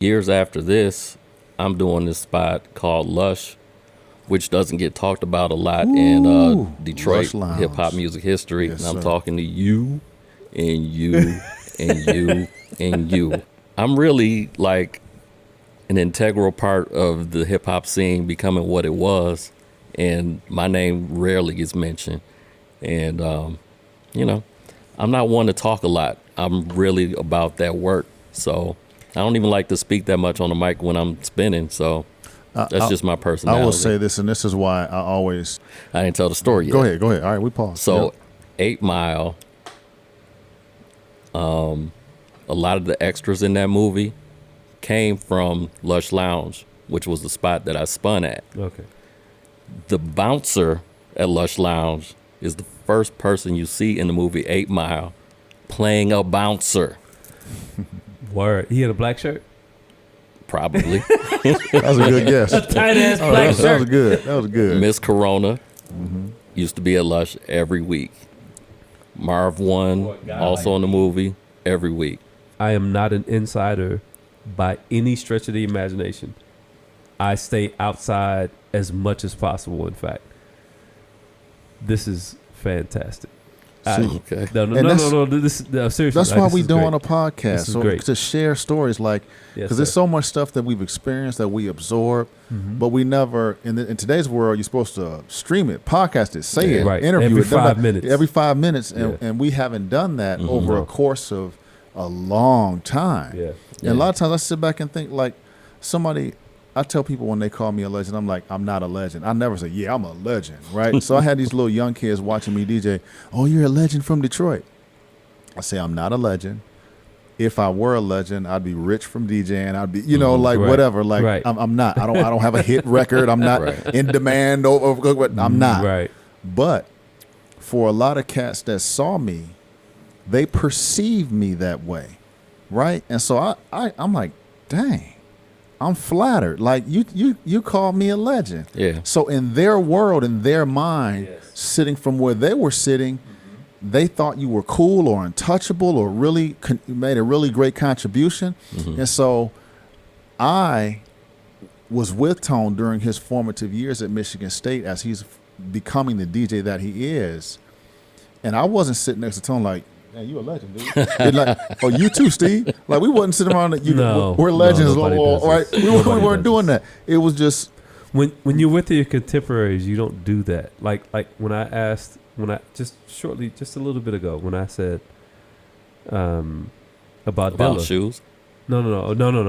years after this, I'm doing this spot called Lush, which doesn't get talked about a lot in Detroit hip hop music history. Yes, and I'm sir. talking to you and you and you and you. I'm really like an integral part of the hip hop scene becoming what it was. And my name rarely gets mentioned. And, you know, I'm not one to talk a lot. I'm really about that work. So I don't even like to speak that much on the mic when I'm spinning. So that's just my personality. I will say this, and this is why I didn't tell the story yet. Go ahead. All right, we pause. So Yep. 8 Mile, a lot of the extras in that movie came from Lush Lounge, which was the spot that I spun at. Okay. The bouncer at Lush Lounge is the first person you see in the movie 8 Mile playing a bouncer. Word. He had a black shirt? Probably. That was a good guess. Tight ass black That shirt. was good. That was good. Miss Corona used to be at Lush every week. Marv One, also in the movie, every week. I am not an insider by any stretch of the imagination. I stay outside as much as possible, in fact. This is fantastic. Okay. No. Seriously. That's like, why this we is doing great. a podcast, This is so great. to share stories, like Yes, because there's sir. so much stuff that we've experienced that we absorb, but we never in today's world you're supposed to stream it, podcast it, say it, Right. interview Every it, 5 minutes. every 5 minutes, and, Yeah. and we haven't done that over No. a course of a long time. Yeah. And a lot of times I sit back and think like somebody. I tell people when they call me a legend, I'm like, I'm not a legend. I never say, yeah, I'm a legend, right? So I had these little young kids watching me DJ. Oh, you're a legend from Detroit. I say, I'm not a legend. If I were a legend, I'd be rich from DJing. I'd be, like Right. whatever. Like Right. I'm not. I don't have a hit record. I'm not Right. in demand. I'm not. Right. But for a lot of cats that saw me, they perceived me that way, right? And so I'm like, dang. I'm flattered. Like you called me a legend. Yeah. So in their world, in their mind, sitting from where they were sitting, they thought you were cool or untouchable or really made a really great contribution. And so I was with Tone during his formative years at Michigan State as he's becoming the DJ that he is. And I wasn't sitting next to Tone like, man, you a legend, dude. And like, oh, you too, Steve. Like, we wasn't sitting around. We're legends, nobody does right? this. We Nobody weren't does doing that. It was just When you're with your contemporaries, you don't do that. Like when I just a little bit ago, when I said about Dilla. shoes. No,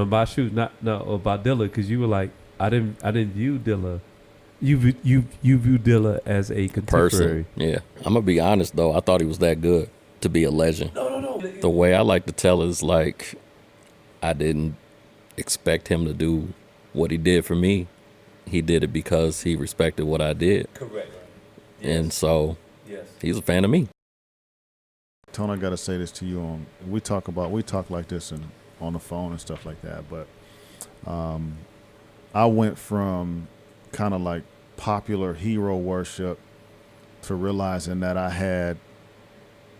about shoes. About Dilla, because you were like, I didn't view Dilla. You view Dilla as a contemporary Person. Yeah. I'm gonna be honest though, I thought he was that good to be a legend. No. The way I like to tell is like I didn't expect him to do what he did for me. He did it because he respected what I did. Correct. And so Yes. he's a fan of me. Tone, I gotta say this to you. We talk like this on the phone and stuff like that. But I went from kind of like popular hero worship to realizing that I had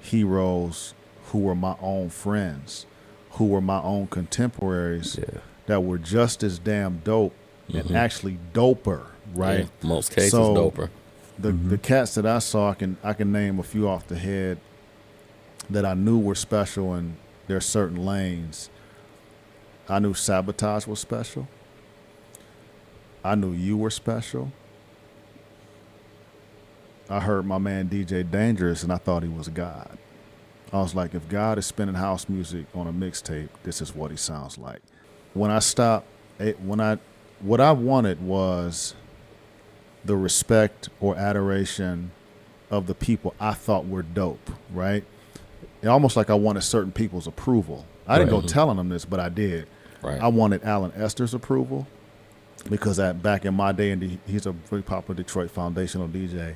heroes who were my own friends, who were my own contemporaries that were just as damn dope and actually doper, right? Yeah, most cases So, doper. The cats that I saw, I can name a few off the head that I knew were special in their certain lanes. I knew Sabotage was special. I knew you were special. I heard my man DJ Dangerous and I thought he was God. I was like, if God is spinning house music on a mixtape, this is what he sounds like. When I stopped, what I wanted was the respect or adoration of the people I thought were dope, right? Almost like I wanted certain people's approval. I didn't go telling them this, but I did. Right. I wanted Alan Esther's approval because back in my day, and he's a very popular Detroit foundational DJ,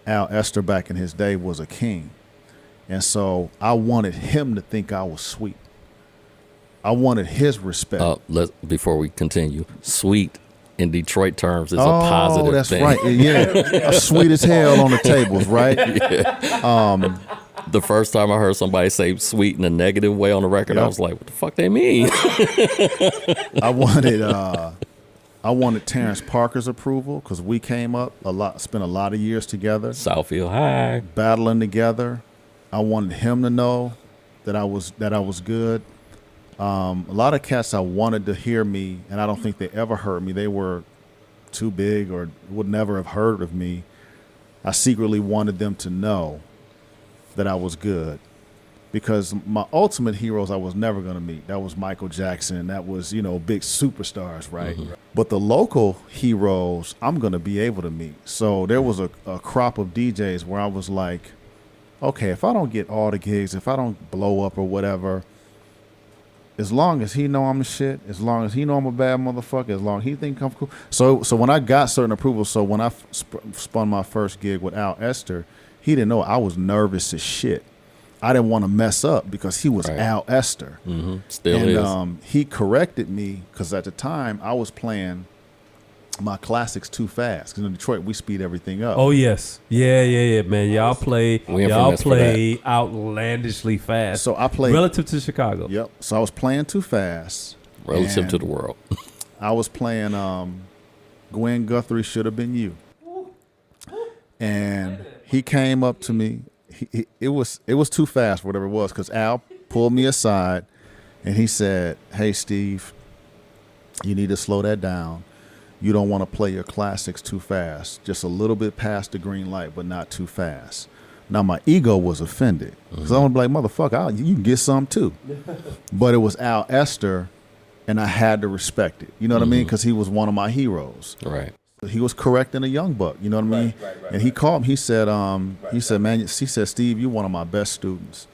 Al Esther back in his day was a king. And so I wanted him to think I was sweet. I wanted his respect. Before we continue, sweet in Detroit terms is a positive that's thing. right. Yeah. Sweet as hell on the tables, right? The first time I heard somebody say sweet in a negative way on the record, I was like, what the fuck they mean? I wanted Terrence Parker's approval because we came up spent a lot of years together. Southfield High. Battling together. I wanted him to know that I was good. A lot of cats I wanted to hear me, and I don't think they ever heard me. They were too big or would never have heard of me. I secretly wanted them to know that I was good. Because my ultimate heroes I was never going to meet. That was Michael Jackson. That was, big superstars, right? Mm-hmm. But the local heroes I'm going to be able to meet. So there was a crop of DJs where I was like, okay, if I don't get all the gigs, if I don't blow up or whatever, as long as he know I'm the shit, as long as he know I'm a bad motherfucker, as long as he think I'm cool. So when I got certain approvals, so when I spun my first gig with Al Esther, he didn't know I was nervous as shit. I didn't want to mess up because he was Al Esther. Mm-hmm. Still is. He corrected me because at the time I was playing my classics too fast. Because in Detroit we speed everything up. Oh yes, yeah, man. Y'all play outlandishly fast. So I played relative to Chicago. Yep. So I was playing too fast. Relative to the world. I was playing Gwen Guthrie, Should Have Been You. And he came up to me. It was too fast, whatever it was, because Al pulled me aside and he said, "Hey, Steve, you need to slow that down. You don't want to play your classics too fast. Just a little bit past the green light, but not too fast." Now, my ego was offended because I want to be like, motherfucker, you can get some too. But it was Al Esther, and I had to respect it. You know what I mean? Because he was one of my heroes. Right. He was correcting a young buck, you know what I mean? Right. And he called me. He said, man, he said, Steve, you're one of my best students,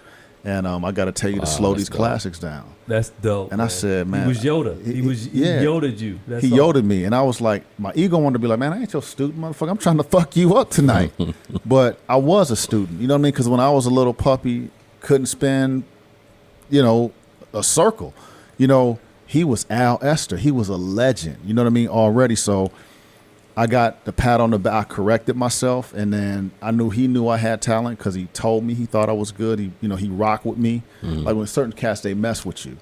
and I got to tell you to slow these classics down. That's dope. And I said, man, he was Yoda. He Yoda'd you. He Yoda'd me, and I was like, my ego wanted to be like, man, I ain't your student, motherfucker. I'm trying to fuck you up tonight. But I was a student, you know what I mean? Because when I was a little puppy, couldn't spin, a circle. He was Al Esther. He was a legend. You know what I mean? Already, so. I got the pat on the back. I corrected myself, and then I knew he knew I had talent because he told me he thought I was good. He rocked with me. Like when certain cats, they mess with you.